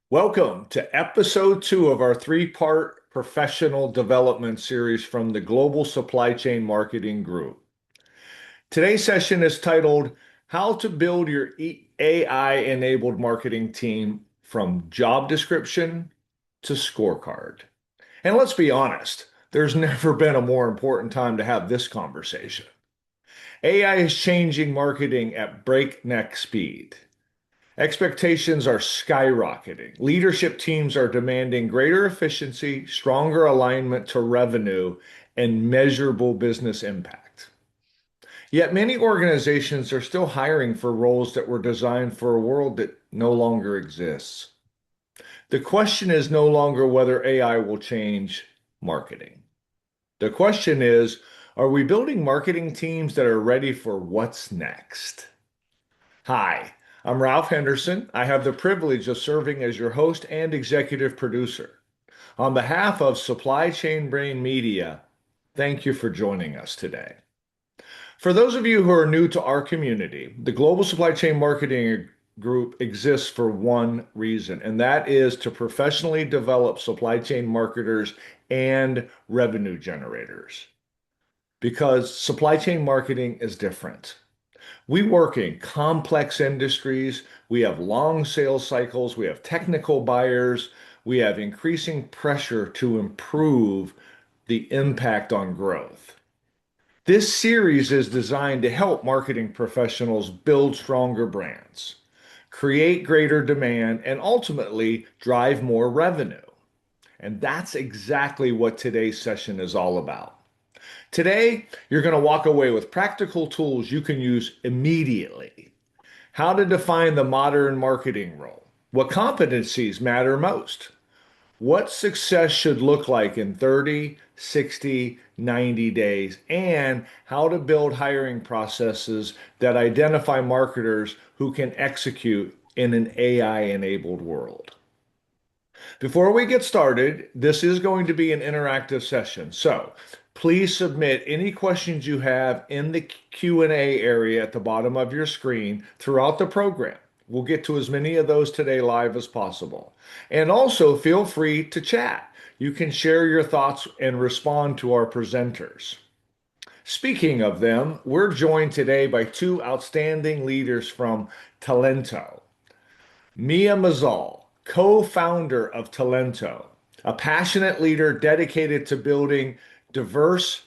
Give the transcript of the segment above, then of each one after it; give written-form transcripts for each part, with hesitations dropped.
Welcome to episode 2 of our three-part professional development series from the Global Supply Chain Marketing Group. Today's session is titled How to Build Your AI-Enabled Marketing Team from Job Description to Scorecard. And let's be honest, there's never been a more important time to have this conversation. AI is changing marketing at breakneck speed. Expectations are skyrocketing. Leadership teams are demanding greater efficiency, stronger alignment to revenue, and measurable business impact. Yet many organizations are still hiring for roles that were designed for a world that no longer exists. The question is no longer whether AI will change marketing. The question is, are we building marketing teams that are ready for what's next? Hi, I'm Ralph Henderson. I have the privilege of serving as your host and executive producer. On behalf of Supply Chain Brain Media, thank you for joining us today. For those of you who are new to our community, the Global Supply Chain Marketing Group exists for one reason, and that is to professionally develop supply chain marketers and revenue generators. Because supply chain marketing is different. We work in complex industries. We have long sales cycles. We have technical buyers. We have increasing pressure to improve the impact on growth. This series is designed to help marketing professionals build stronger brands, create greater demand, and ultimately drive more revenue. And that's exactly what today's session is all about. Today, you're going to walk away with practical tools you can use immediately. How to define the modern marketing role. What competencies matter most? What success should look like in 30, 60, 90 days? And how to build hiring processes that identify marketers who can execute in an AI-enabled world. Before we get started, this is going to be an interactive session. So please submit any questions you have in the Q&A area at the bottom of your screen throughout the program. We'll get to as many of those today live as possible. And also feel free to chat. You can share your thoughts and respond to our presenters. Speaking of them, we're joined today by two outstanding leaders from Talento. Mia Mazal, co-founder of Talento, a passionate leader dedicated to building diverse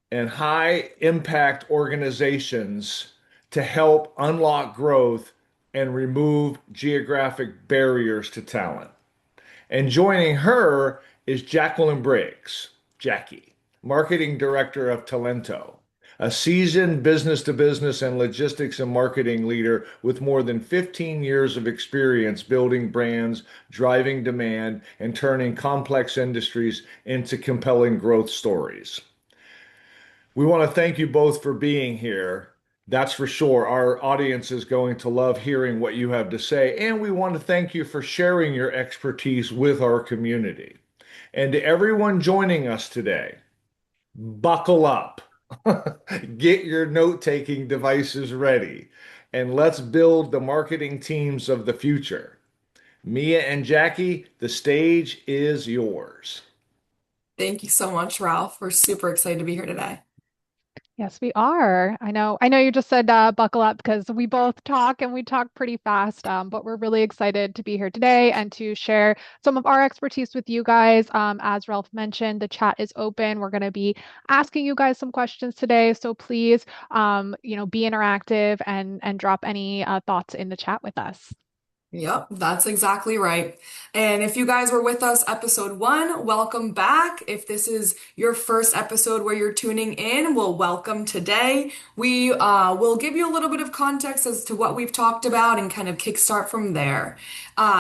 and high impact organizations to help unlock growth and remove geographic barriers to talent. And joining her is Jacqueline Briggs, Jackie, marketing director of Talento, a seasoned business to business and logistics and marketing leader with more than 15 years of experience building brands, driving demand, and turning complex industries into compelling growth stories. We want to thank you both for being here. That's for sure. Our audience is going to love hearing what you have to say. And we want to thank you for sharing your expertise with our community. And to everyone joining us today, buckle up. Get your note-taking devices ready, and let's build the marketing teams of the future. Mia and Jackie, the stage is yours. Thank you so much, Ralph. We're super excited to be here today. Yes, we are. I know you just said buckle up because we both talk and we talk pretty fast, but we're really excited to be here today and to share some of our expertise with you guys. As Ralph mentioned, the chat is open. We're going to be asking you guys some questions today, so please, be interactive and drop any thoughts in the chat with us. Yep, that's exactly right. And if you guys were with us episode 1, welcome back. If this is your first episode where you're tuning in, well, welcome today. We will give you a little bit of context as to what we've talked about and kind of kickstart from there.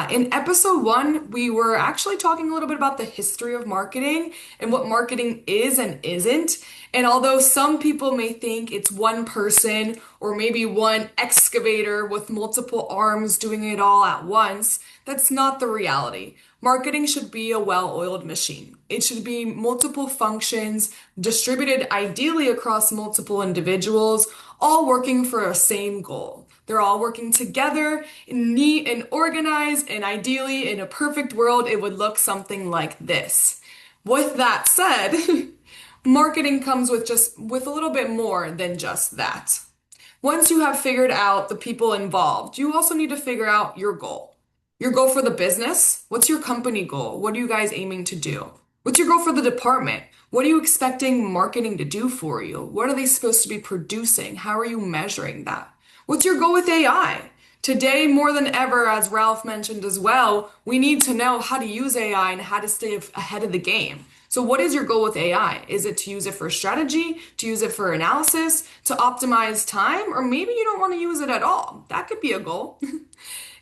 In episode 1, we were actually talking a little bit about the history of marketing and what marketing is and isn't. And although some people may think it's one person or maybe one excavator with multiple arms doing it all at once, that's not the reality. Marketing should be a well-oiled machine. It should be multiple functions distributed ideally across multiple individuals, all working for a same goal. They're all working together, neat and organized, and ideally, in a perfect world, it would look something like this. With that said, marketing comes with a little bit more than just that. Once you have figured out the people involved, you also need to figure out your goal. Your goal for the business? What's your company goal? What are you guys aiming to do? What's your goal for the department? What are you expecting marketing to do for you? What are they supposed to be producing? How are you measuring that? What's your goal with AI? Today, more than ever, as Ralph mentioned as well, we need to know how to use AI and how to stay ahead of the game. So what is your goal with AI? Is it to use it for strategy, to use it for analysis, to optimize time, or maybe you don't want to use it at all? That could be a goal.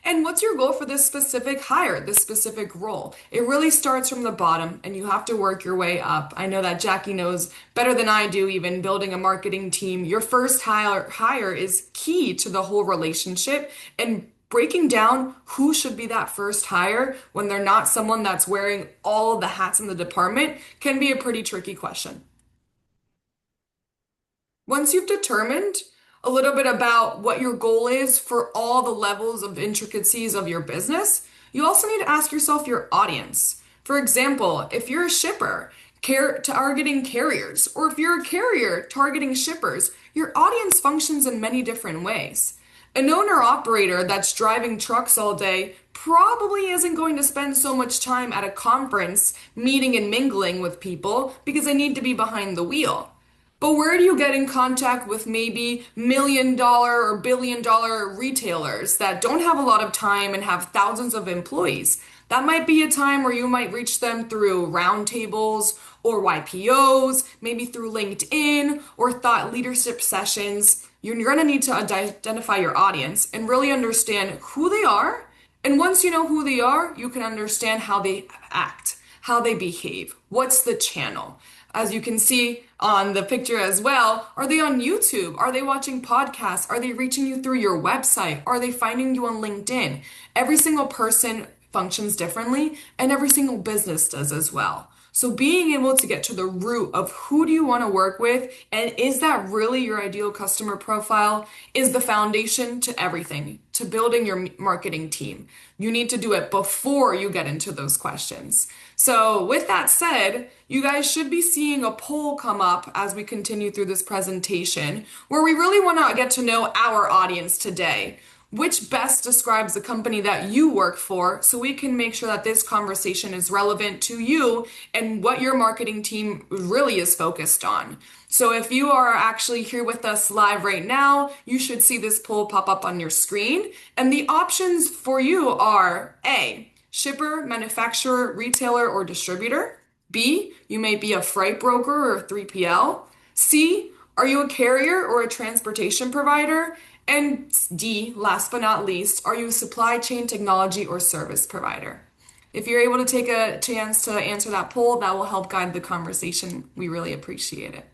And what's your goal for this specific hire, this specific role? It really starts from the bottom and you have to work your way up. I know that Jackie knows better than I do, even building a marketing team. Your first hire is key to the whole relationship, and breaking down who should be that first hire when they're not someone that's wearing all of the hats in the department can be a pretty tricky question. Once you've determined a little bit about what your goal is for all the levels of intricacies of your business, you also need to ask yourself your audience. For example, if you're a shipper targeting carriers, or if you're a carrier targeting shippers, your audience functions in many different ways. An owner operator that's driving trucks all day probably isn't going to spend so much time at a conference meeting and mingling with people because they need to be behind the wheel. But where do you get in contact with maybe $1 million or $1 billion retailers that don't have a lot of time and have thousands of employees? That might be a time where you might reach them through roundtables or YPOs, maybe through LinkedIn or thought leadership sessions. You're going to need to identify your audience and really understand who they are. And once you know who they are, you can understand how they act, how they behave, what's the channel. As you can see on the picture as well, are they on YouTube? Are they watching podcasts? Are they reaching you through your website? Are they finding you on LinkedIn? Every single person functions differently, and every single business does as well. So being able to get to the root of who do you want to work with, and is that really your ideal customer profile, is the foundation to everything, to building your marketing team. You need to do it before you get into those questions. So with that said, you guys should be seeing a poll come up as we continue through this presentation, where we really want to get to know our audience today. Which best describes the company that you work for, so we can make sure that this conversation is relevant to you and what your marketing team really is focused on. So if you are actually here with us live right now, you should see this poll pop up on your screen. And the options for you are A, shipper, manufacturer, retailer, or distributor. B, you may be a freight broker or a 3PL. C, are you a carrier or a transportation provider? And D, last but not least, are you a supply chain technology or service provider? If you're able to take a chance to answer that poll, that will help guide the conversation. We really appreciate it.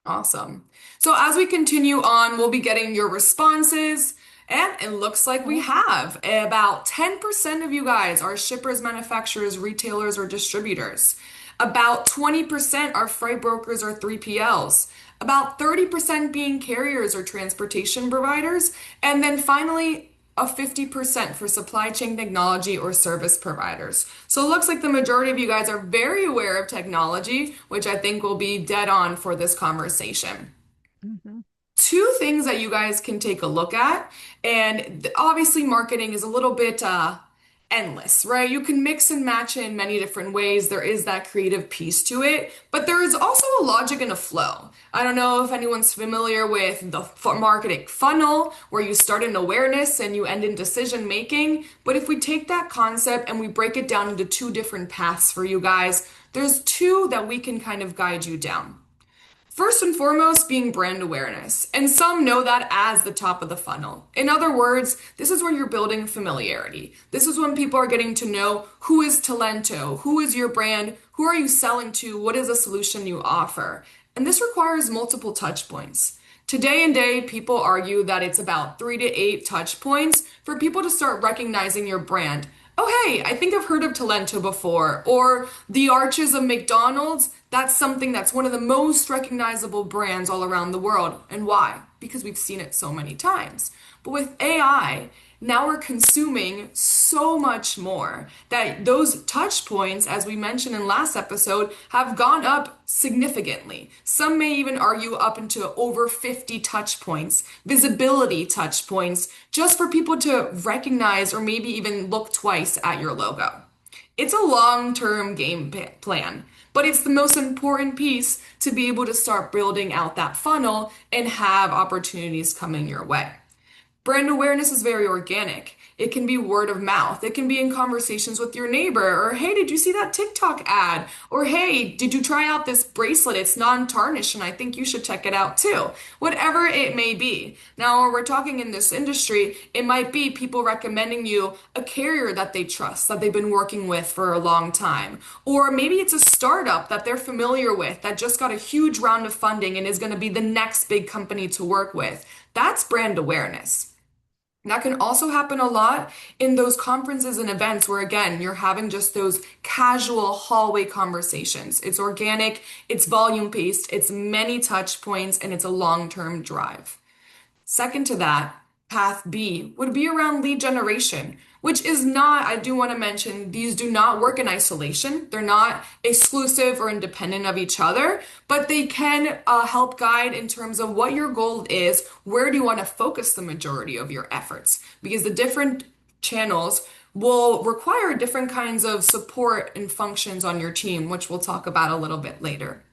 Awesome. So as we continue on, we'll be getting your responses. And it looks like we have about 10% of you guys are shippers, manufacturers, retailers, or distributors. About 20% are freight brokers or 3PLs. About 30% being carriers or transportation providers. And then finally, a 50% for supply chain technology or service providers. So it looks like the majority of you guys are very aware of technology, which I think will be dead on for this conversation. Mhm. Two things that you guys can take a look at, and obviously marketing is a little bit endless, right? You can mix and match it in many different ways. There is that creative piece to it, but there is also a logic and a flow. I don't know if anyone's familiar with the marketing funnel, where you start in awareness and you end in decision making. But if we take that concept and we break it down into two different paths for you guys, there's two that we can kind of guide you down. First and foremost, being brand awareness, and some know that as the top of the funnel. In other words, this is where you're building familiarity. This is when people are getting to know who is Talento, who is your brand, who are you selling to, what is the solution you offer. And this requires multiple touch points. Today and day, people argue that it's about 3 to 8 touch points for people to start recognizing your brand. Oh, hey, I think I've heard of Talento before, or the arches of McDonald's. That's something that's one of the most recognizable brands all around the world. And why? because we've seen it so many times. But with AI, now we're consuming so much more that those touch points, as we mentioned in last episode, have gone up significantly. Some may even argue up into over 50 touch points, visibility touch points, just for people to recognize or maybe even look twice at your logo. It's a long-term game plan, but it's the most important piece to be able to start building out that funnel and have opportunities coming your way. Brand awareness is very organic. It can be word of mouth. It can be in conversations with your neighbor, or hey, did you see that TikTok ad? Or hey, did you try out this bracelet? It's non-tarnished and I think you should check it out too. Whatever it may be. Now, when we're talking in this industry, it might be people recommending you a carrier that they trust, that they've been working with for a long time. Or maybe it's a startup that they're familiar with that just got a huge round of funding and is going to be the next big company to work with. That's brand awareness. That can also happen a lot in those conferences and events where, again, you're having just those casual hallway conversations. It's organic, it's volume paced, it's many touch points, and it's a long-term drive. Second to that, path B would be around lead generation, which is not, I do want to mention, these do not work in isolation. They're not exclusive or independent of each other, but they can help guide in terms of what your goal is. Where do you want to focus the majority of your efforts? Because the different channels will require different kinds of support and functions on your team, which we'll talk about a little bit later.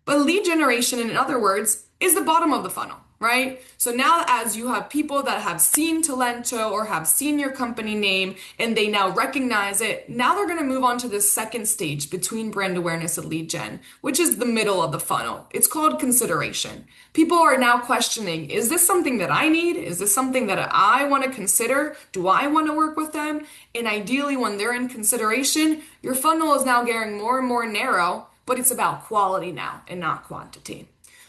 But lead generation, in other words, is the bottom of the funnel, right? So now as you have people that have seen Talento or have seen your company name and they now recognize it, now they're going to move on to the second stage between brand awareness and lead gen, which is the middle of the funnel. It's called consideration. People are now questioning, is this something that I need? Is this something that I want to consider? Do I want to work with them? And ideally, when they're in consideration, your funnel is now getting more and more narrow, but it's about quality now and not quantity.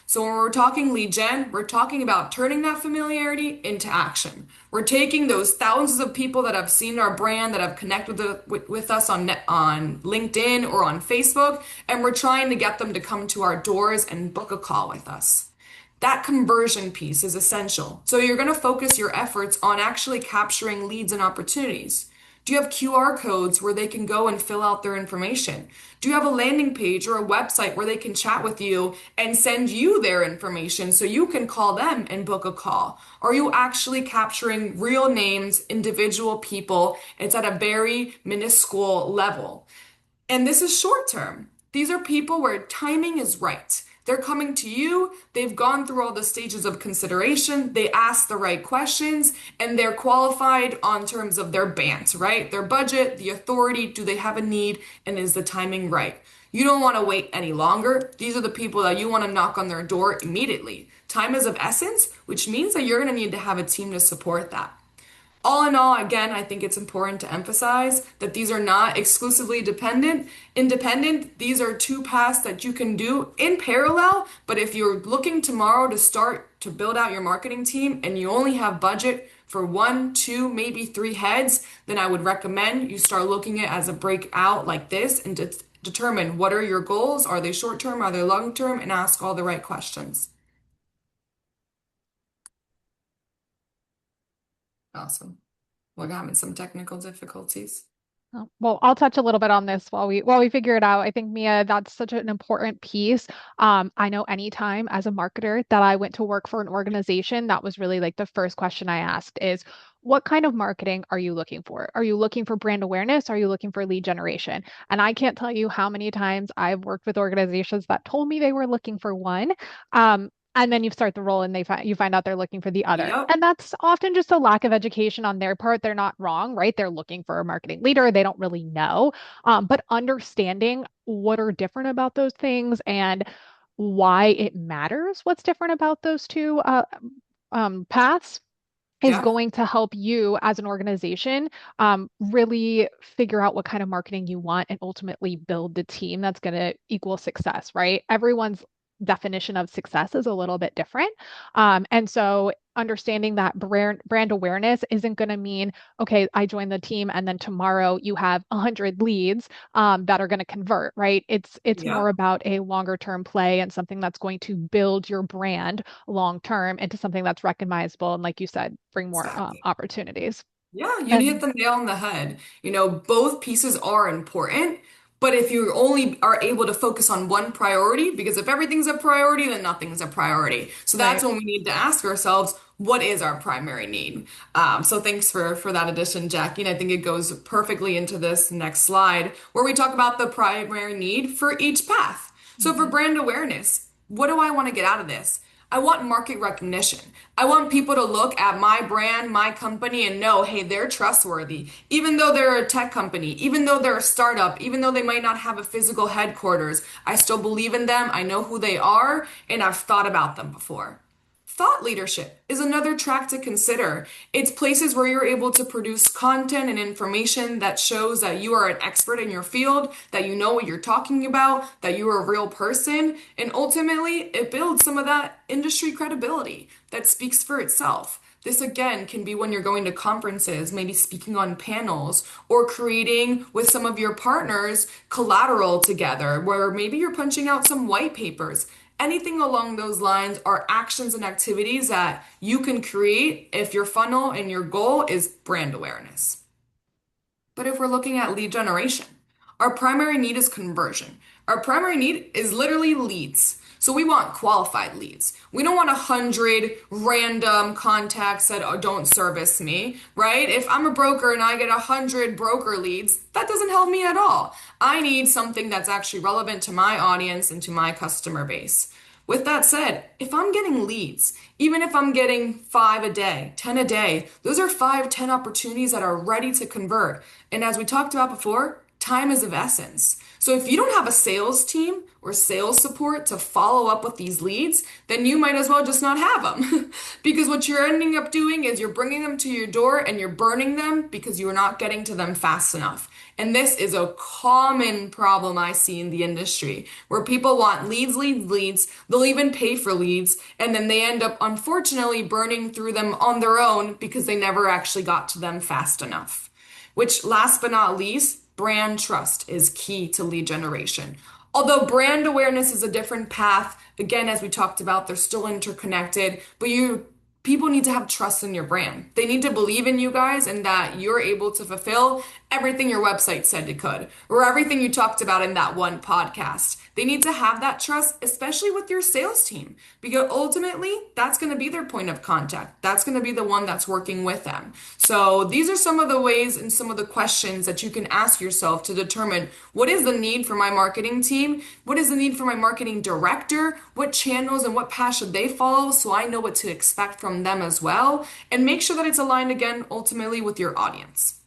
So when we're talking lead gen, we're talking about turning that familiarity into action. We're taking those thousands of people that have seen our brand, that have connected with us on LinkedIn or on Facebook, and we're trying to get them to come to our doors and book a call with us. That conversion piece is essential. So you're going to focus your efforts on actually capturing leads and opportunities. Do you have QR codes where they can go and fill out their information? Do you have a landing page or a website where they can chat with you and send you their information so you can call them and book a call? Are you actually capturing real names, individual people? It's at a very minuscule level. And this is short term. These are people where timing is right. They're coming to you, they've gone through all the stages of consideration, they ask the right questions, and they're qualified on terms of their band, right? Their budget, the authority, do they have a need, and is the timing right? You don't want to wait any longer. These are the people that you want to knock on their door immediately. Time is of essence, which means that you're going to need to have a team to support that. All in all, again, I think it's important to emphasize that these are not exclusively independent. These are two paths that you can do in parallel. But if you're looking tomorrow to start to build out your marketing team and you only have budget for one, two, maybe three heads, then I would recommend you start looking at it as a breakout like this and determine what are your goals. Are they short term? Are they long term? And ask all the right questions. Awesome. We're having some technical difficulties. Oh, well, I'll touch a little bit on this while we figure it out. I think Mia, that's such an important piece. I know anytime as a marketer that I went to work for an organization, that was really like the first question I asked is, what kind of marketing are you looking for? Are you looking for brand awareness? Are you looking for lead generation? And I can't tell you how many times I've worked with organizations that told me they were looking for one. And then you start the role and you find out they're looking for the other. Yep. And that's often just a lack of education on their part. They're not wrong, right? They're looking for a marketing leader. They don't really know. But understanding what are different about those things and why it matters, what's different about those two paths is Yeah. going to help you as an organization really figure out what kind of marketing you want and ultimately build the team that's going to equal success, right? Everyone's definition of success is a little bit different. And so understanding that brand awareness isn't going to mean, okay, I joined the team and then tomorrow you have 100 leads that are going to convert, right? It's more Yep. about a longer term play and something that's going to build your brand long term into something that's recognizable and, like you said, bring more Exactly. opportunities. Yeah, you hit And the nail on the head. Both pieces are important, but if you only are able to focus on one priority, because if everything's a priority, then nothing's a priority. So that's right. when we need to ask ourselves, what is our primary need? So thanks for that addition, Jackie. And I think it goes perfectly into this next slide where we talk about the primary need for each path. So for Mhm. brand awareness, what do I want to get out of this? I want market recognition. I want people to look at my brand, my company, and know, hey, they're trustworthy. Even though they're a tech company, even though they're a startup, even though they might not have a physical headquarters, I still believe in them. I know who they are, and I've thought about them before. Thought leadership is another track to consider. It's places where you're able to produce content and information that shows that you are an expert in your field, that you know what you're talking about, that you are a real person, and ultimately it builds some of that industry credibility that speaks for itself. This again can be when you're going to conferences, maybe speaking on panels, or creating with some of your partners collateral together, where maybe you're punching out some white papers. Anything along those lines are actions and activities that you can create if your funnel and your goal is brand awareness. But if we're looking at lead generation, our primary need is conversion. Our primary need is literally leads. So we want qualified leads. We don't want 100 random contacts that don't service me, right? If I'm a broker and I get 100 broker leads, that doesn't help me at all. I need something that's actually relevant to my audience and to my customer base. With that said, if I'm getting leads, even if I'm getting 5 a day, 10 a day, those are 5, 10 opportunities that are ready to convert. And as we talked about before, time is of essence. So if you don't have a sales team or sales support to follow up with these leads, then you might as well just not have them. Because what you're ending up doing is you're bringing them to your door and you're burning them because you are not getting to them fast enough. And this is a common problem I see in the industry where people want leads, leads, leads. They'll even pay for leads. And then they end up, unfortunately, burning through them on their own because they never actually got to them fast enough. Which, last but not least, brand trust is key to lead generation. Although brand awareness is a different path, again, as we talked about, they're still interconnected, but people need to have trust in your brand. They need to believe in you guys and that you're able to fulfill everything your website said it could, or everything you talked about in that one podcast. They need to have that trust, especially with your sales team, because ultimately that's going to be their point of contact. That's going to be the one that's working with them. So these are some of the ways and some of the questions that you can ask yourself to determine what is the need for my marketing team? What is the need for my marketing director? What channels and what path should they follow so I know what to expect from them as well? And make sure that it's aligned again ultimately with your audience.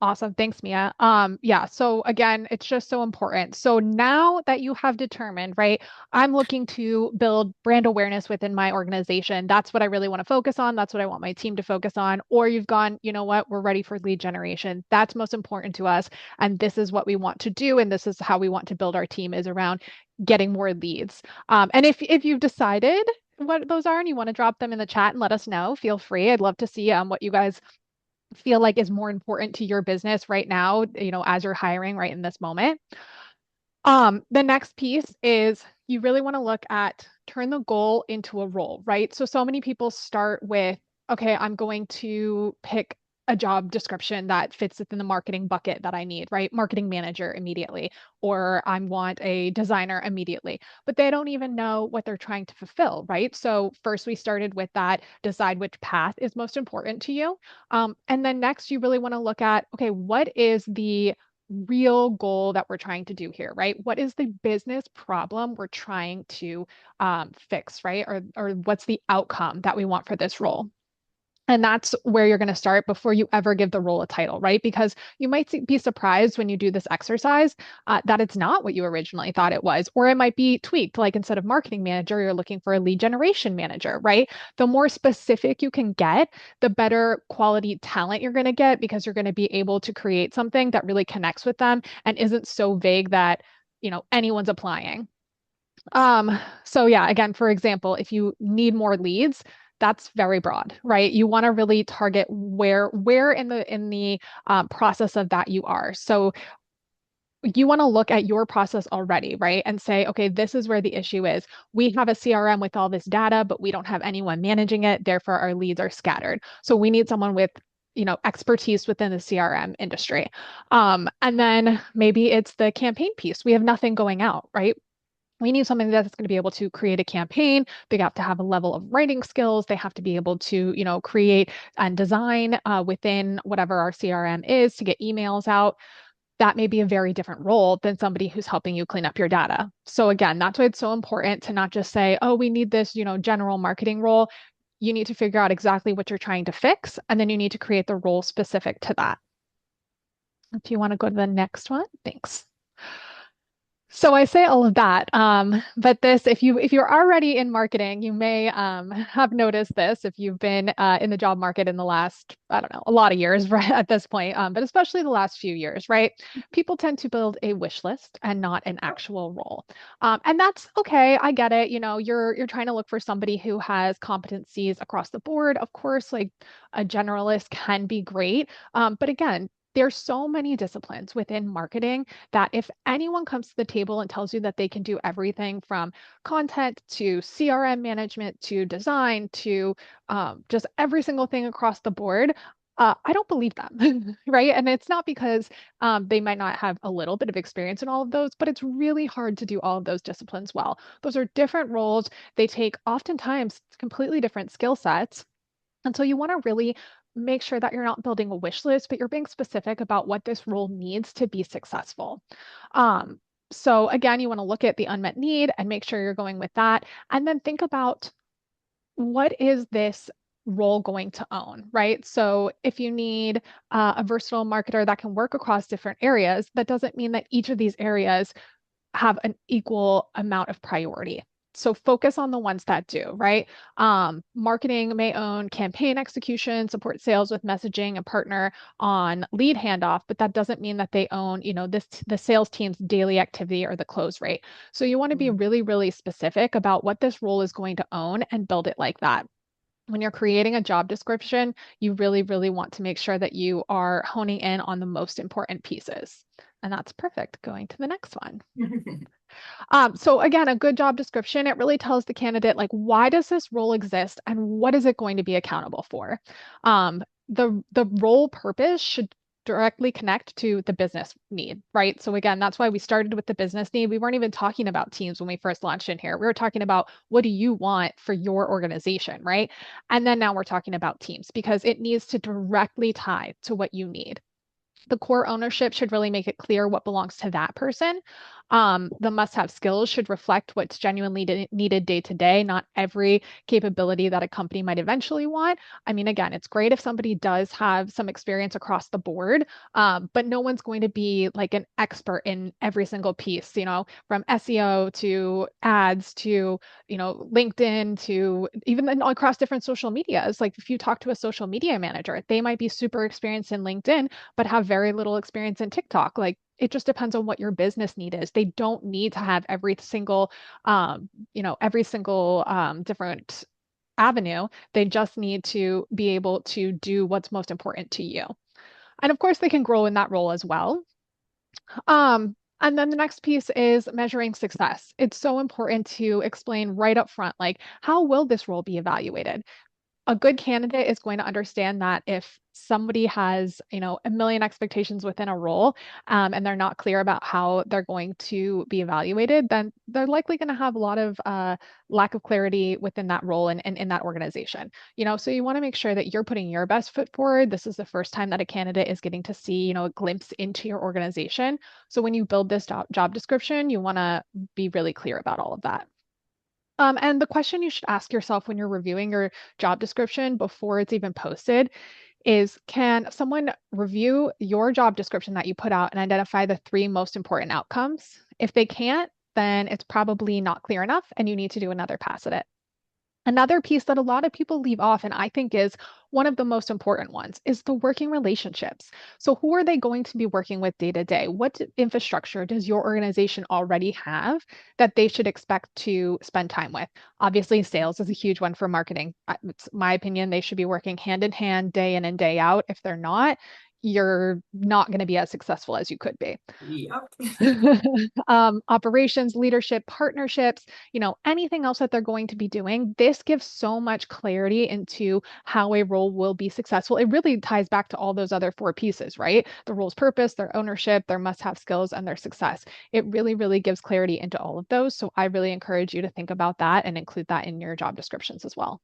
Awesome. Thanks, Mia. Yeah, so again, it's just so important. So now that you have determined, right, I'm looking to build brand awareness within my organization. That's what I really want to focus on. That's what I want my team to focus on. Or you've gone, you know what, we're ready for lead generation. That's most important to us. And this is what we want to do. And this is how we want to build our team is around getting more leads. And if you've decided what those are and you want to drop them in the chat and let us know, feel free. I'd love to see what you guys feel like is more important to your business right now, as you're hiring right in this moment. The next piece is you really want to look at turn the goal into a role, right? So many people start with, okay, I'm going to pick a job description that fits within the marketing bucket that I need, right? Marketing manager immediately, or I want a designer immediately, but they don't even know what they're trying to fulfill, right? So first we started with that, decide which path is most important to you. And then next you really want to look at, okay, what is the real goal that we're trying to do here, right? What is the business problem we're trying to fix, right? Or what's the outcome that we want for this role? And that's where you're going to start before you ever give the role a title, right? Because you might be surprised when you do this exercise that it's not what you originally thought it was, or it might be tweaked. Like instead of marketing manager, you're looking for a lead generation manager, right? The more specific you can get, the better quality talent you're going to get because you're going to be able to create something that really connects with them and isn't so vague that, anyone's applying. So yeah, again, for example, if you need more leads, that's very broad, right? You want to really target where in the process of that you are. So you want to look at your process already, right? And say, okay, this is where the issue is. We have a CRM with all this data, but we don't have anyone managing it. Therefore, our leads are scattered. So we need someone with expertise within the CRM industry. And then maybe it's the campaign piece. We have nothing going out, right? We need something that's going to be able to create a campaign. They have to have a level of writing skills. They have to be able to, create and design within whatever our CRM is to get emails out. That may be a very different role than somebody who's helping you clean up your data. So again, that's why it's so important to not just say, oh, we need this, general marketing role. You need to figure out exactly what you're trying to fix, and then you need to create the role specific to that. If you want to go to the next one, thanks. So I say all of that, but this, if you're already in marketing, you may have noticed this if you've been in the job market in the last, I don't know, a lot of years, right, at this point, but especially the last few years, right? People tend to build a wish list and not an actual role, and that's okay. I get it. You're trying to look for somebody who has competencies across the board. Of course, like a generalist can be great, but again. There's so many disciplines within marketing that if anyone comes to the table and tells you that they can do everything from content to CRM management to design to just every single thing across the board, I don't believe them, right? And it's not because they might not have a little bit of experience in all of those, but it's really hard to do all of those disciplines well. Those are different roles. They take oftentimes completely different skill sets. And so you want to really make sure that you're not building a wish list, but you're being specific about what this role needs to be successful. Um, so again, you want to look at the unmet need and make sure you're going with that. And then think about what is this role going to own, right? So if you need a versatile marketer that can work across different areas, that doesn't mean that each of these areas have an equal amount of priority. So focus on the ones that do, right? Marketing may own campaign execution, support sales with messaging, and partner on lead handoff, but that doesn't mean that they own, the sales team's daily activity or the close rate. So you want to be really, really specific about what this role is going to own and build it like that. When you're creating a job description, you really, really want to make sure that you are honing in on the most important pieces. And that's perfect. Going to the next one. So again, a good job description, it really tells the candidate like why does this role exist and what is it going to be accountable for? The role purpose should directly connect to the business need, right? So again, that's why we started with the business need. We weren't even talking about teams when we first launched in here. We were talking about what do you want for your organization, right? And then now we're talking about teams because it needs to directly tie to what you need. The core ownership should really make it clear what belongs to that person. The must-have skills should reflect what's genuinely needed day to day, not every capability that a company might eventually want. I mean, again, it's great if somebody does have some experience across the board, but no one's going to be like an expert in every single piece, from SEO to ads to, LinkedIn to even across different social medias. Like if you talk to a social media manager, they might be super experienced in LinkedIn, but have very little experience in TikTok. Like it just depends on what your business need is. They don't need to have every single different avenue. They just need to be able to do what's most important to you. And of course, they can grow in that role as well. And then the next piece is measuring success. It's so important to explain right up front, like, how will this role be evaluated? A good candidate is going to understand that if somebody has, a million expectations within a role, and they're not clear about how they're going to be evaluated, then they're likely going to have a lot of lack of clarity within that role and in that organization. So you want to make sure that you're putting your best foot forward. This is the first time that a candidate is getting to see, a glimpse into your organization. So when you build this job description, you want to be really clear about all of that. And the question you should ask yourself when you're reviewing your job description before it's even posted is, can someone review your job description that you put out and identify the three most important outcomes? If they can't, then it's probably not clear enough and you need to do another pass at it. Another piece that a lot of people leave off, and I think is one of the most important ones, is the working relationships. So, who are they going to be working with day to day? What infrastructure does your organization already have that they should expect to spend time with? Obviously, sales is a huge one for marketing. It's my opinion, they should be working hand in hand, day in and day out. If they're not, you're not going to be as successful as you could be. Yep. Operations, leadership, partnerships, anything else that they're going to be doing. This gives so much clarity into how a role will be successful. It really ties back to all those other four pieces, right? The role's purpose, their ownership, their must-have skills, and their success. It really, really gives clarity into all of those. So I really encourage you to think about that and include that in your job descriptions as well.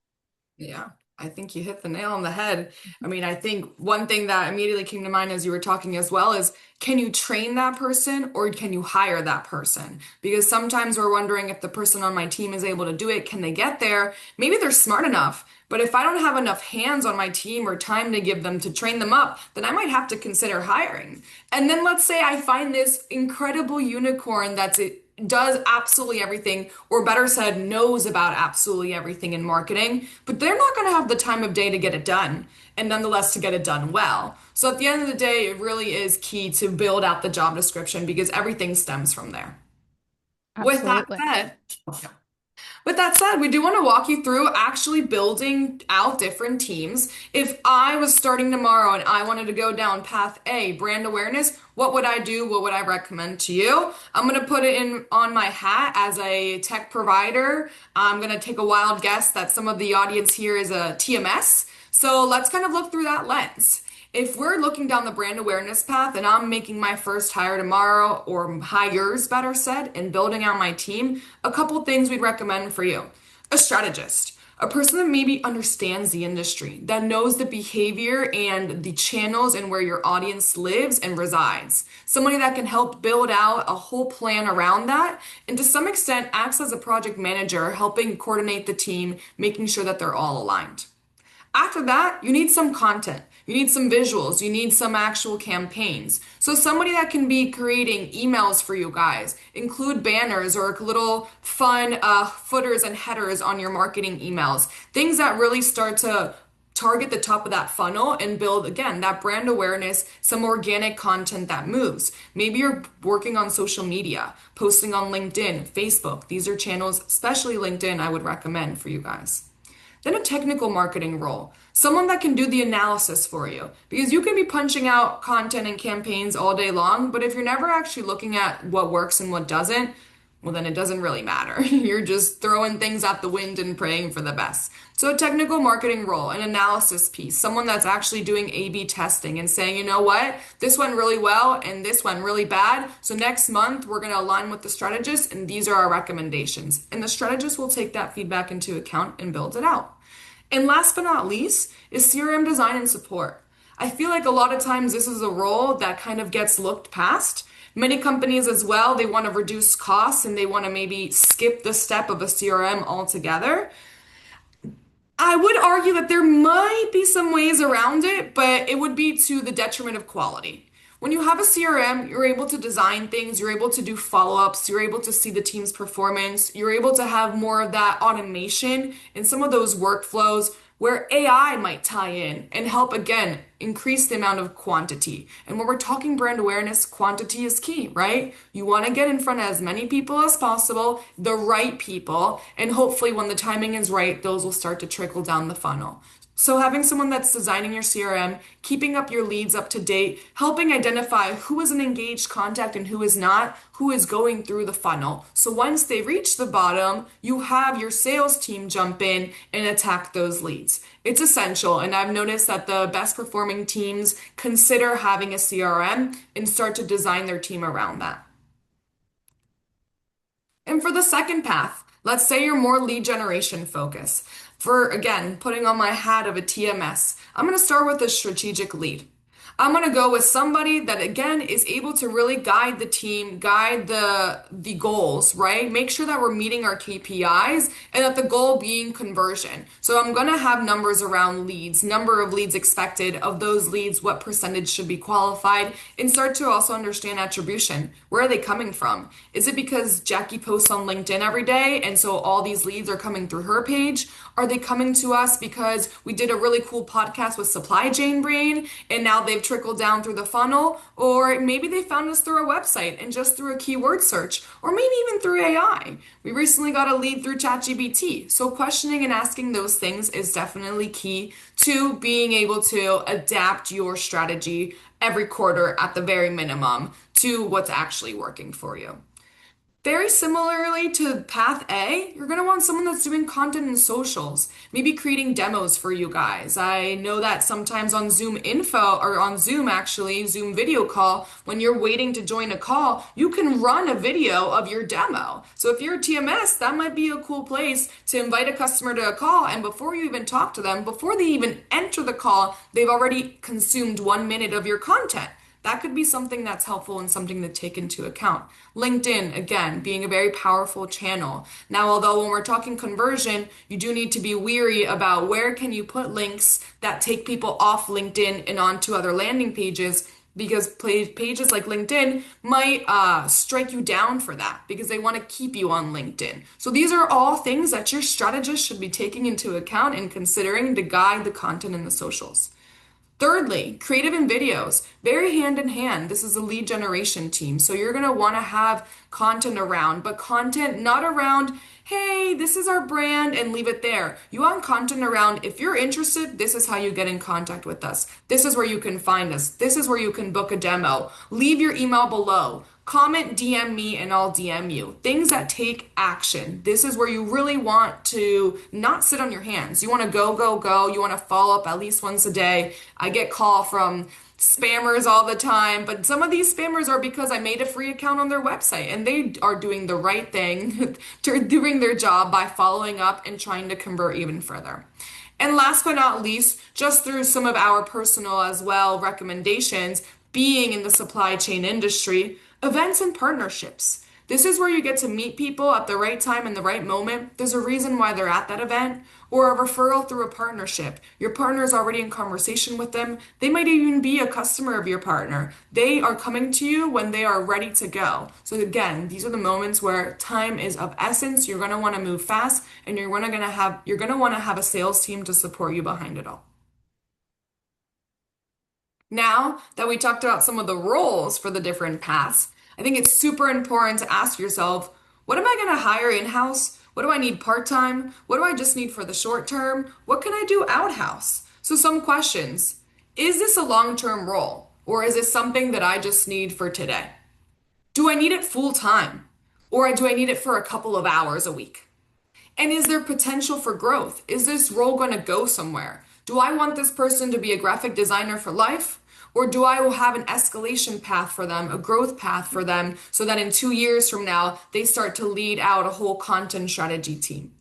Yeah, I think you hit the nail on the head. I mean, I think one thing that immediately came to mind as you were talking as well is, can you train that person or can you hire that person? Because sometimes we're wondering if the person on my team is able to do it, can they get there? Maybe they're smart enough, but if I don't have enough hands on my team or time to give them to train them up, then I might have to consider hiring. And then let's say I find this incredible unicorn that's it does absolutely everything, or better said, knows about absolutely everything in marketing, but they're not going to have the time of day to get it done, and nonetheless to get it done well. So at the end of the day, it really is key to build out the job description because everything stems from there. With that Absolutely. said, with that said, we do want to walk you through actually building out different teams. If I was starting tomorrow and I wanted to go down path A, brand awareness, what would I do? What would I recommend to you? I'm going to put it in on my hat as a tech provider. I'm going to take a wild guess that some of the audience here is a TMS. So let's kind of look through that lens. If we're looking down the brand awareness path and I'm making my first hire tomorrow, or hires better said, and building out my team, a couple things we'd recommend for you. A strategist, a person that maybe understands the industry, that knows the behavior and the channels and where your audience lives and resides. Somebody that can help build out a whole plan around that, and to some extent acts as a project manager, helping coordinate the team, making sure that they're all aligned. After that, you need some content. You need some visuals. You need some actual campaigns. So somebody that can be creating emails for you guys, include banners or little fun footers and headers on your marketing emails. Things that really start to target the top of that funnel and build, again, that brand awareness, some organic content that moves. Maybe you're working on social media, posting on LinkedIn, Facebook. These are channels, especially LinkedIn, I would recommend for you guys. Then a technical marketing role, someone that can do the analysis for you. Because you can be punching out content and campaigns all day long, but if you're never actually looking at what works and what doesn't, well, then it doesn't really matter. You're just throwing things at the wind and praying for the best. So a technical marketing role, an analysis piece, someone that's actually doing A/B testing and saying, you know what, this went really well and this went really bad. So next month we're going to align with the strategist and these are our recommendations. And the strategist will take that feedback into account and build it out. And last but not least is CRM design and support. I feel like a lot of times this is a role that kind of gets looked past. Many companies as well, they want to reduce costs and they want to maybe skip the step of a CRM altogether. I would argue that there might be some ways around it, but it would be to the detriment of quality. When you have a CRM, you're able to design things, you're able to do follow-ups, you're able to see the team's performance, you're able to have more of that automation and some of those workflows where AI might tie in and help, again, increase the amount of quantity. And when we're talking brand awareness, quantity is key, right? You want to get in front of as many people as possible, the right people, and hopefully when the timing is right, those will start to trickle down the funnel. So having someone that's designing your CRM, keeping up your leads up to date, helping identify who is an engaged contact and who is not, who is going through the funnel. So once they reach the bottom, you have your sales team jump in and attack those leads. It's essential, and I've noticed that the best performing teams consider having a CRM and start to design their team around that. And for the second path, let's say you're more lead generation focused. For, again, putting on my hat of a TMS, I'm going to start with a strategic lead. I'm going to go with somebody that again is able to really guide the team, guide the goals, right? Make sure that we're meeting our KPIs and that the goal being conversion. So I'm going to have numbers around leads, number of leads expected, of those leads, what percentage should be qualified, and start to also understand attribution. Where are they coming from? Is it because Jackie posts on LinkedIn every day and so all these leads are coming through her page? Are they coming to us because we did a really cool podcast with Supply Chain Brain and now they've trickled down through the funnel? Or maybe they found us through a website and just through a keyword search, or maybe even through AI. We recently got a lead through ChatGPT. So questioning and asking those things is definitely key to being able to adapt your strategy every quarter at the very minimum to what's actually working for you. Very similarly to path A, you're going to want someone that's doing content in socials, maybe creating demos for you guys. I know that sometimes on Zoom info or on Zoom, actually, Zoom video call, when you're waiting to join a call, you can run a video of your demo. So if you're a TMS, that might be a cool place to invite a customer to a call. And before you even talk to them, before they even enter the call, they've already consumed 1 minute of your content. That could be something that's helpful and something to take into account. LinkedIn, again, being a very powerful channel. Now, although when we're talking conversion, you do need to be weary about where can you put links that take people off LinkedIn and onto other landing pages, because pages like LinkedIn might strike you down for that because they want to keep you on LinkedIn. So these are all things that your strategist should be taking into account and considering to guide the content in the socials. Thirdly, creative and videos, very hand in hand. This is a lead generation team. So you're going to want to have content around, but content not around, hey, this is our brand and leave it there. You want content around, if you're interested, this is how you get in contact with us. This is where you can find us. This is where you can book a demo. Leave your email below. Comment, DM me, and I'll DM you. Things that take action. This is where you really want to not sit on your hands. You want to go, go, go. You want to follow up at least once a day. I get call from spammers all the time, but some of these spammers are because I made a free account on their website and they are doing the right thing, doing their job by following up and trying to convert even further. And last but not least, just through some of our personal as well recommendations, being in the supply chain industry, events and partnerships. This is where you get to meet people at the right time and the right moment. There's a reason why they're at that event, or a referral through a partnership. Your partner is already in conversation with them. They might even be a customer of your partner. They are coming to you when they are ready to go. So again, these are the moments where time is of essence. You're going to want to move fast, and you're going to want to have a sales team to support you behind it all. Now that we talked about some of the roles for the different paths, I think it's super important to ask yourself, what am I going to hire in-house? What do I need part-time? What do I just need for the short term? What can I do out-house? So some questions. Is this a long-term role, or is it something that I just need for today? Do I need it full-time, or do I need it for a couple of hours a week? And is there potential for growth? Is this role going to go somewhere? Do I want this person to be a graphic designer for life? Or do I have an escalation path for them, a growth path for them, so that in 2 years from now, they start to lead out a whole content strategy team?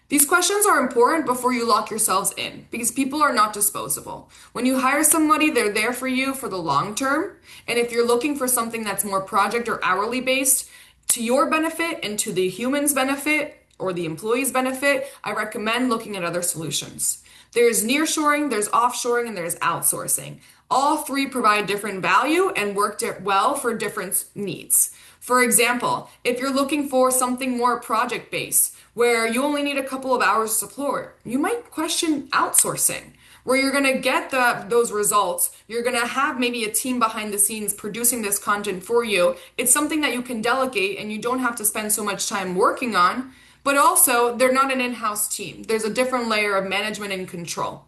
These questions are important before you lock yourselves in, because people are not disposable. When you hire somebody, they're there for you for the long term. And if you're looking for something that's more project or hourly based, to your benefit and to the human's benefit or the employee's benefit, I recommend looking at other solutions. There's nearshoring, there's offshoring, and there's outsourcing. All three provide different value and work well for different needs. For example, if you're looking for something more project-based, where you only need a couple of hours of support, you might question outsourcing, where you're going to get those results. You're going to have maybe a team behind the scenes producing this content for you. It's something that you can delegate and you don't have to spend so much time working on, but also they're not an in-house team. There's a different layer of management and control.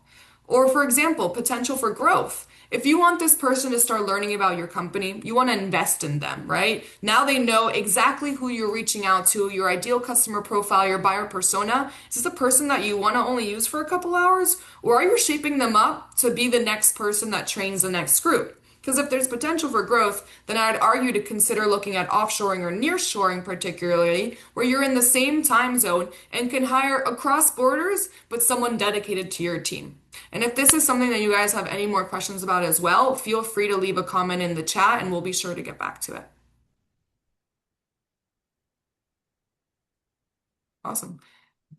Or for example, potential for growth. If you want this person to start learning about your company, you want to invest in them, right? Now they know exactly who you're reaching out to, your ideal customer profile, your buyer persona. Is this a person that you want to only use for a couple hours? Or are you shaping them up to be the next person that trains the next group? Because if there's potential for growth, then I'd argue to consider looking at offshoring or nearshoring, particularly, where you're in the same time zone and can hire across borders, but someone dedicated to your team. And if this is something that you guys have any more questions about as well, feel free to leave a comment in the chat and we'll be sure to get back to it. Awesome.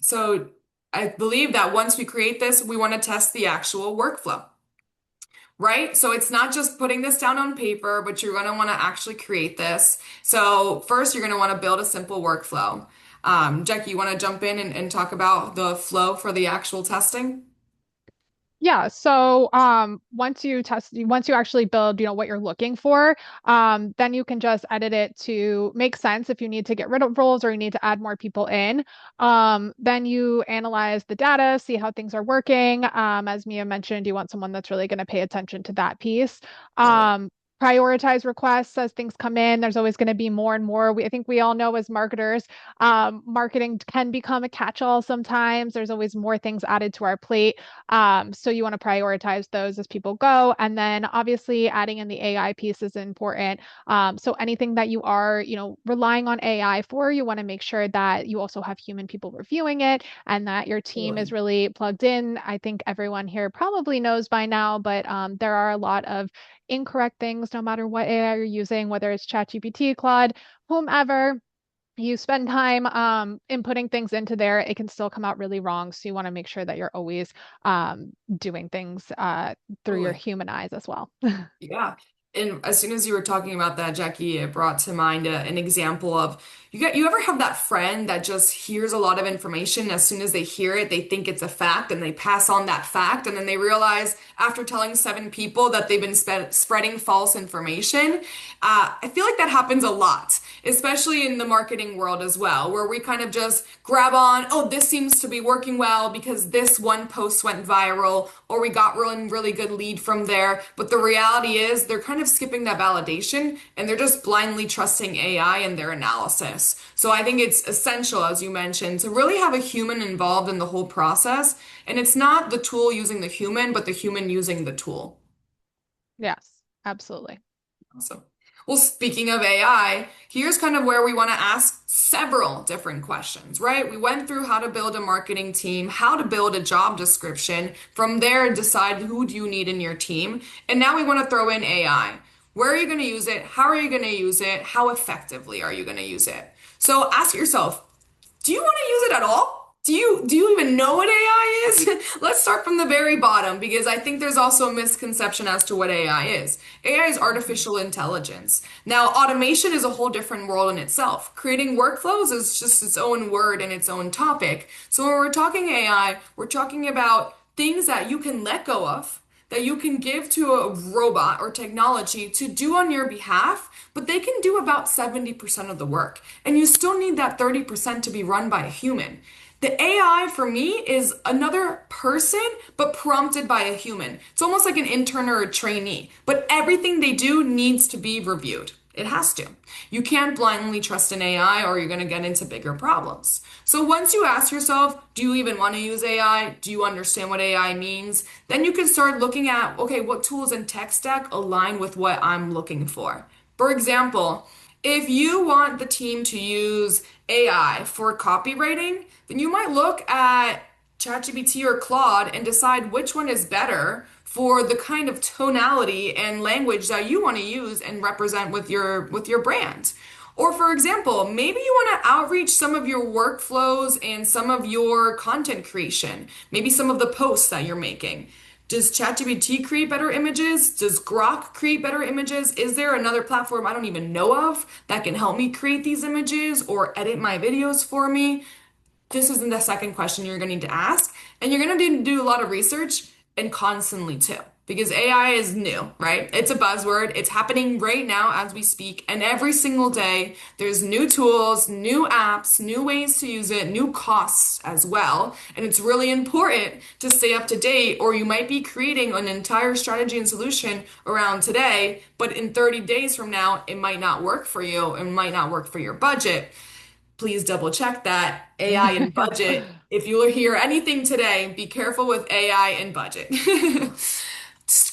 So I believe that once we create this, we want to test the actual workflow, right? So it's not just putting this down on paper, but you're going to want to actually create this. So first, you're going to want to build a simple workflow. Jackie, you want to jump in and talk about the flow for the actual testing? Yeah, so once you actually build, what you're looking for, then you can just edit it to make sense if you need to get rid of roles or you need to add more people in. Then you analyze the data, see how things are working. As Mia mentioned, you want someone that's really going to pay attention to that piece. Love it. Prioritize requests as things come in. There's always going to be more and more. I think we all know as marketers, marketing can become a catch-all sometimes. There's always more things added to our plate. So you want to prioritize those as people go. And then obviously adding in the AI piece is important. So anything that you are, relying on AI for, you want to make sure that you also have human people reviewing it and that your team is Totally. really plugged in. I think everyone here probably knows by now, but there are a lot of incorrect things no matter what AI you're using, whether it's ChatGPT, Claude, whomever you spend time inputting things into there, it can still come out really wrong. So you want to make sure that you're always doing things through your Totally. human eyes as well. Yeah. And as soon as you were talking about that, Jackie, it brought to mind an example of you ever have that friend that just hears a lot of information. As soon as they hear it, they think it's a fact and they pass on that fact. And then they realize after telling seven people that they've been spreading false information. I feel like that happens a lot, especially in the marketing world as well, where we kind of just grab on, oh, this seems to be working well because this one post went viral, or we got really, really good lead from there. But the reality is they're kind of skipping that validation and they're just blindly trusting AI and their analysis. So I think it's essential, as you mentioned, to really have a human involved in the whole process. And it's not the tool using the human, but the human using the tool. Yes, absolutely. Awesome. Well, speaking of AI, here's kind of where we want to ask several different questions, right? We went through how to build a marketing team, how to build a job description. From there, decide who do you need in your team. And now we want to throw in AI. Where are you going to use it? How are you going to use it? How effectively are you going to use it? So ask yourself, do you want to use it at all? Do you even know what AI is? Let's start from the very bottom because I think there's also a misconception as to what AI is. AI is artificial intelligence. Now, automation is a whole different world in itself. Creating workflows is just its own word and its own topic. So when we're talking AI, we're talking about things that you can let go of, that you can give to a robot or technology to do on your behalf, but they can do about 70% of the work. And you still need that 30% to be run by a human. The AI for me is another person, but prompted by a human. It's almost like an intern or a trainee, but everything they do needs to be reviewed. It has to. You can't blindly trust an AI or you're going to get into bigger problems. So once you ask yourself, do you even want to use AI? Do you understand what AI means? Then you can start looking at, okay, what tools and tech stack align with what I'm looking for. For example, if you want the team to use AI for copywriting, then you might look at ChatGPT or Claude and decide which one is better for the kind of tonality and language that you want to use and represent with your brand. Or for example, maybe you want to outreach some of your workflows and some of your content creation, maybe some of the posts that you're making. Does ChatGPT create better images? Does Grok create better images? Is there another platform I don't even know of that can help me create these images or edit my videos for me? This is the second question you're going to need to ask. And you're going to need to do a lot of research and constantly too. Because AI is new, right? It's a buzzword. It's happening right now as we speak. And every single day, there's new tools, new apps, new ways to use it, new costs as well. And it's really important to stay up to date, or you might be creating an entire strategy and solution around today, but in 30 days from now, it might not work for you and might not work for your budget. Please double check that AI and budget. If you hear anything today, be careful with AI and budget.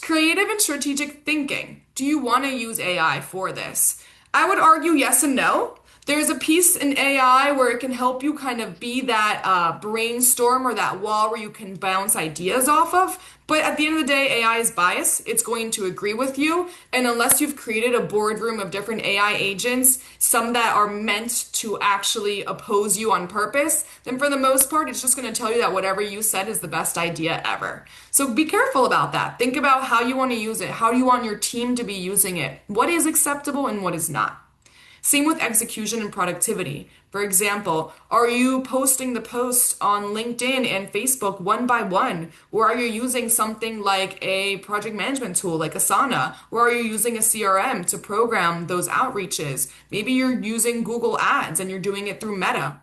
Creative and strategic thinking. Do you want to use AI for this? I would argue yes and no. There's a piece in AI where it can help you kind of be that brainstorm or that wall where you can bounce ideas off of. But at the end of the day, AI is biased. It's going to agree with you. And unless you've created a boardroom of different AI agents, some that are meant to actually oppose you on purpose, then for the most part, it's just going to tell you that whatever you said is the best idea ever. So be careful about that. Think about how you want to use it. How do you want your team to be using it? What is acceptable and what is not? Same with execution and productivity. For example, are you posting the post on LinkedIn and Facebook one by one? Or are you using something like a project management tool like Asana? Or are you using a CRM to program those outreaches? Maybe you're using Google Ads and you're doing it through Meta.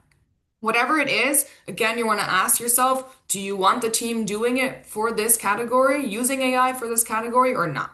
Whatever it is, again, you want to ask yourself, do you want the team doing it for this category, using AI for this category or not?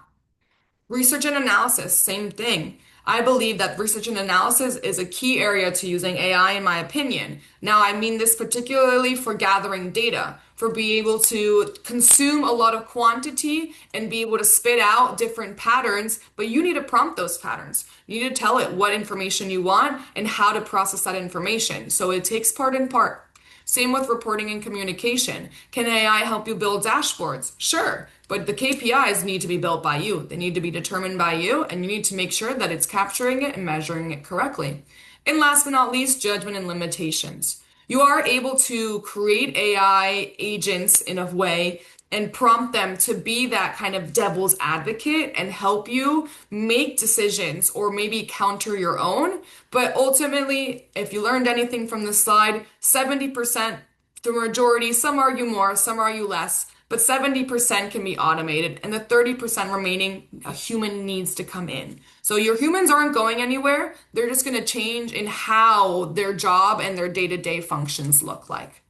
Research and analysis, same thing. I believe that research and analysis is a key area to using AI, in my opinion. Now, I mean this particularly for gathering data, for being able to consume a lot of quantity and be able to spit out different patterns, but you need to prompt those patterns. You need to tell it what information you want and how to process that information. So it takes part in part. Same with reporting and communication. Can AI help you build dashboards? Sure, but the KPIs need to be built by you. They need to be determined by you, and you need to make sure that it's capturing it and measuring it correctly. And last but not least, judgment and limitations. You are able to create AI agents in a way and prompt them to be that kind of devil's advocate and help you make decisions or maybe counter your own. But ultimately, if you learned anything from this slide, 70%, the majority, some argue more, some argue less, but 70% can be automated, and the 30% remaining, a human needs to come in. So your humans aren't going anywhere. They're just going to change in how their job and their day-to-day functions look like.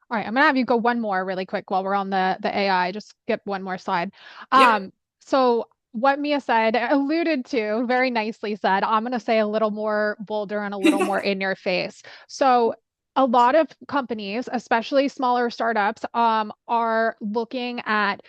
All right, I'm gonna have you go one more really quick while we're on the AI. Just skip one more slide. Yep. So what Mia said, alluded to, very nicely said, I'm gonna say a little more bolder and a little more in your face. So a lot of companies, especially smaller startups, are looking at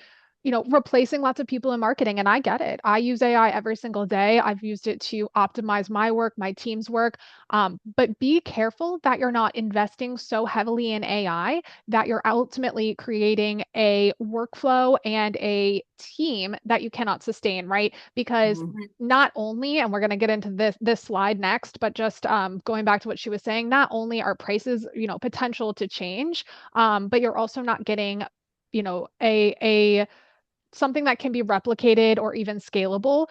replacing lots of people in marketing. And I get it. I use AI every single day. I've used it to optimize my work, my team's work. But be careful that you're not investing so heavily in AI that you're ultimately creating a workflow and a team that you cannot sustain, right? Because Mhm. not only, and we're going to get into this slide next, but just going back to what she was saying, not only are prices, potential to change, but you're also not getting, a something that can be replicated or even scalable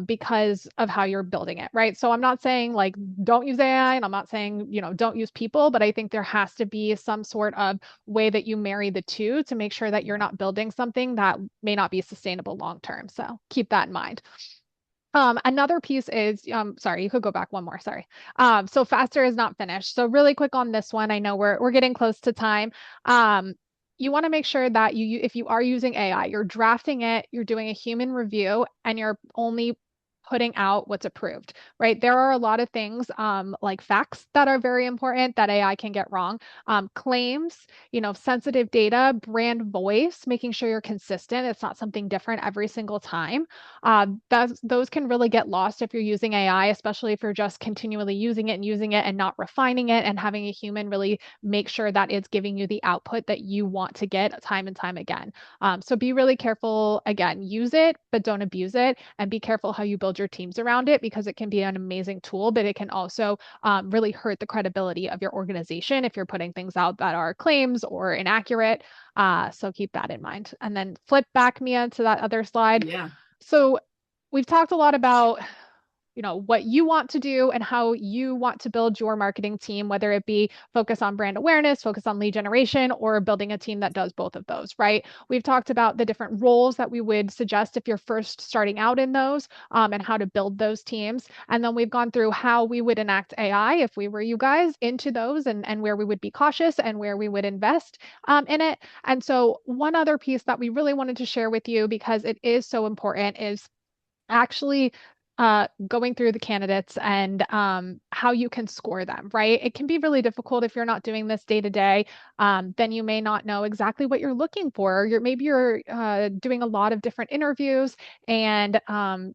because of how you're building it, right? So I'm not saying like don't use AI and I'm not saying, don't use people, but I think there has to be some sort of way that you marry the two to make sure that you're not building something that may not be sustainable long term. So keep that in mind. Another piece is, sorry, you could go back one more, sorry. So faster is not finished. So really quick on this one, I know we're getting close to time. Um, you want to make sure that if you are using AI, you're drafting it, you're doing a human review, and you're only putting out what's approved, right? There are a lot of things like facts that are very important that AI can get wrong. Claims, sensitive data, brand voice, making sure you're consistent. It's not something different every single time. Those can really get lost if you're using AI, especially if you're just continually using it and not refining it and having a human really make sure that it's giving you the output that you want to get time and time again. So be really careful. Again, use it, but don't abuse it, and be careful how you build your teams around it because it can be an amazing tool, but it can also really hurt the credibility of your organization if you're putting things out that are claims or inaccurate. So keep that in mind. And then flip back, Mia, to that other slide. Yeah. So we've talked a lot about what you want to do and how you want to build your marketing team, whether it be focus on brand awareness, focus on lead generation, or building a team that does both of those, right? We've talked about the different roles that we would suggest if you're first starting out in those, and how to build those teams. And then we've gone through how we would enact AI if we were you guys into those, and where we would be cautious and where we would invest in it. And so one other piece that we really wanted to share with you because it is so important is actually going through the candidates and how you can score them, right? It can be really difficult if you're not doing this day to day. Then you may not know exactly what you're looking for. Maybe you're doing a lot of different interviews and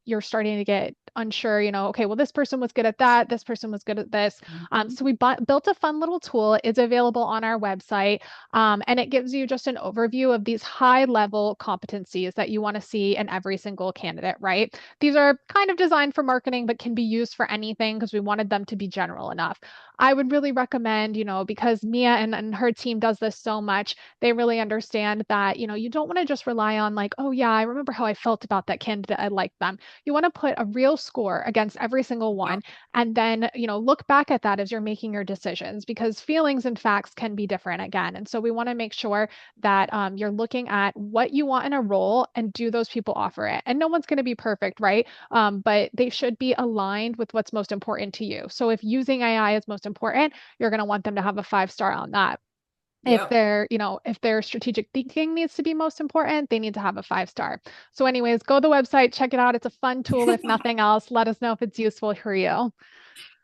you're starting to get unsure, okay, well, this person was good at that. This person was good at this. So we built a fun little tool. It's available on our website. And it gives you just an overview of these high level competencies that you want to see in every single candidate, right? These are kind of designed for marketing, but can be used for anything because we wanted them to be general enough. I would really recommend, because Mia and her team does this so much, they really understand that, you don't want to just rely on like, oh yeah, I remember how I felt about that candidate. I liked them. You want to put a real score against every single Yeah. one and then, look back at that as you're making your decisions because feelings and facts can be different again. And so we want to make sure that you're looking at what you want in a role and do those people offer it. And no one's going to be perfect, right? But they should be aligned with what's most important to you. So if using AI is most important, you're going to want them to have a 5 star on that. If Yep. if their strategic thinking needs to be most important, they need to have a 5 star. So, anyways, go to the website, check it out. It's a fun tool, if nothing else. Let us know if it's useful for you.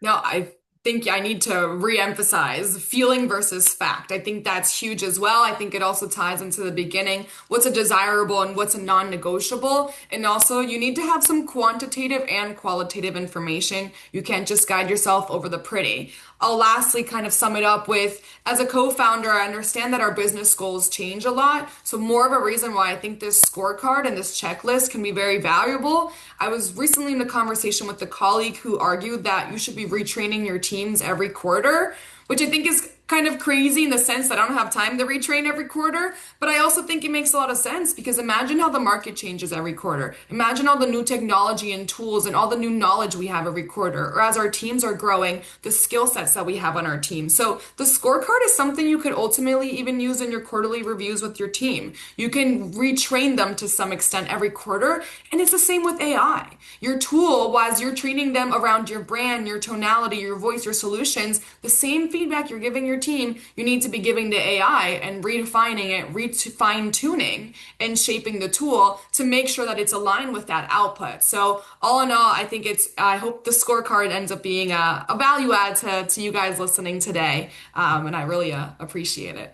No, I think I need to re-emphasize feeling versus fact. I think that's huge as well. I think it also ties into the beginning, what's a desirable and what's a non-negotiable. And also, you need to have some quantitative and qualitative information. You can't just guide yourself over the pretty. I'll lastly kind of sum it up with, as a co-founder, I understand that our business goals change a lot. So more of a reason why I think this scorecard and this checklist can be very valuable. I was recently in a conversation with a colleague who argued that you should be retraining your teams every quarter, which I think is kind of crazy in the sense that I don't have time to retrain every quarter, but I also think it makes a lot of sense because imagine how the market changes every quarter. Imagine all the new technology and tools and all the new knowledge we have every quarter, or as our teams are growing, the skill sets that we have on our team. So the scorecard is something you could ultimately even use in your quarterly reviews with your team. You can retrain them to some extent every quarter, and it's the same with AI. Your tool, as you're training them around your brand, your tonality, your voice, your solutions, the same feedback you're giving your team, you need to be giving to AI and redefining it, fine tuning and shaping the tool to make sure that it's aligned with that output. So all in all, I hope the scorecard ends up being a value add to you guys listening today. And I really appreciate it.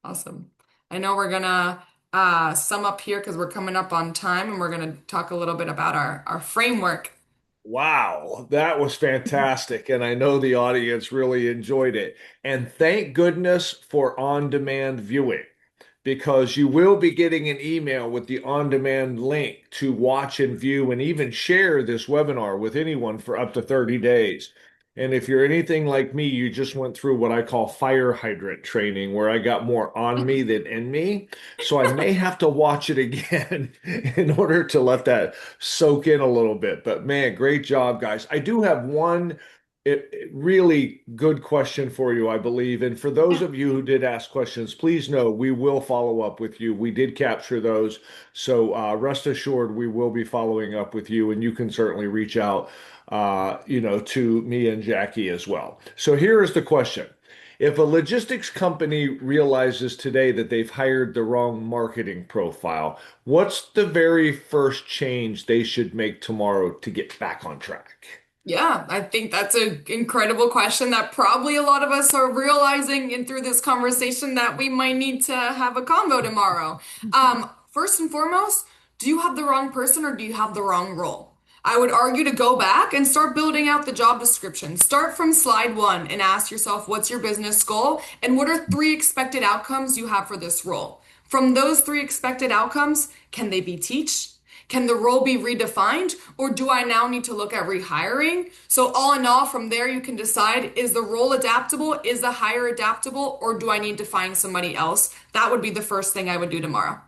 Awesome. I know we're gonna sum up here because we're coming up on time and we're gonna talk a little bit about our framework. Wow, that was fantastic. And I know the audience really enjoyed it. And thank goodness for on-demand viewing, because you will be getting an email with the on-demand link to watch and view and even share this webinar with anyone for up to 30 days. And if you're anything like me, you just went through what I call fire hydrant training, where I got more on me than in me. So I may have to watch it again in order to let that soak in a little bit. But man, great job, guys. I do have one really good question for you, I believe. And for those Yeah. of you who did ask questions, please know we will follow up with you. We did capture those. So rest assured, we will be following up with you, and you can certainly reach out, to me and Jackie as well. So here is the question. If a logistics company realizes today that they've hired the wrong marketing profile, what's the very first change they should make tomorrow to get back on track? Yeah, I think that's an incredible question that probably a lot of us are realizing in through this conversation that we might need to have a convo tomorrow. First and foremost, do you have the wrong person or do you have the wrong role? I would argue to go back and start building out the job description. Start from slide one and ask yourself, what's your business goal and what are three expected outcomes you have for this role? From those three expected outcomes, can they be teach? Can the role be redefined or do I now need to look at rehiring? So all in all, from there you can decide, is the role adaptable? Is the hire adaptable? Or do I need to find somebody else? That would be the first thing I would do tomorrow.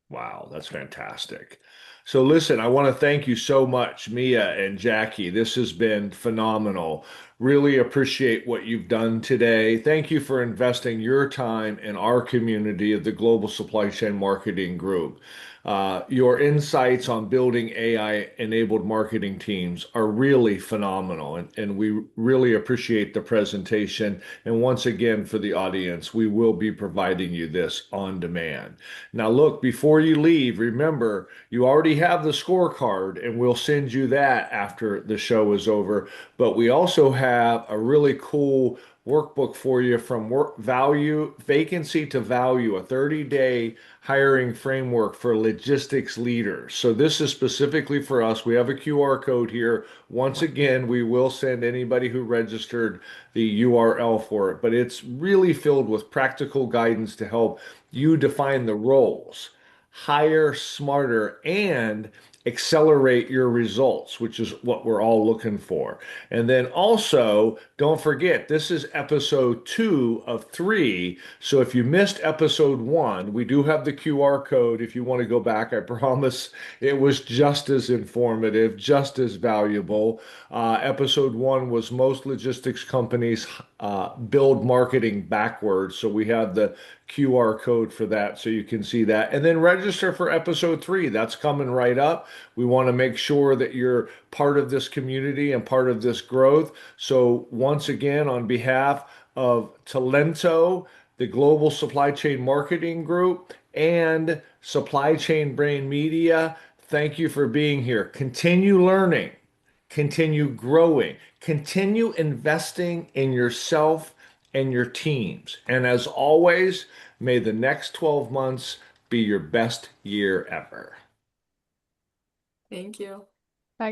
Wow, that's fantastic. So listen, I want to thank you so much, Mia and Jackie. This has been phenomenal. Really appreciate what you've done today. Thank you for investing your time in our community of the Global Supply Chain Marketing Group. Your insights on building AI-enabled marketing teams are really phenomenal, and we really appreciate the presentation. And once again, for the audience, we will be providing you this on demand. Now, look, before you leave, remember, you already have the scorecard, and we'll send you that after the show is over. But we also have a really cool workbook for you from work value vacancy to value, a 30-day hiring framework for logistics leaders. So this is specifically for us. We have a QR code here. Once again, we will send anybody who registered the URL for it, but it's really filled with practical guidance to help you define the roles, hire smarter, and accelerate your results, which is what we're all looking for. And then also, don't forget, this is episode 2 of 3. So if you missed episode 1, we do have the QR code if you want to go back. I promise it was just as informative, just as valuable. Episode 1 was most logistics companies build marketing backwards. So we have the QR code for that so you can see that. And then register for episode 3. That's coming right up. We want to make sure that you're part of this community and part of this growth. So once again, on behalf of Talento, the Global Supply Chain Marketing Group, and Supply Chain Brain Media, thank you for being here. Continue learning, continue growing, continue investing in yourself and your teams. And as always, may the next 12 months be your best year ever. Thank you. Bye, guys.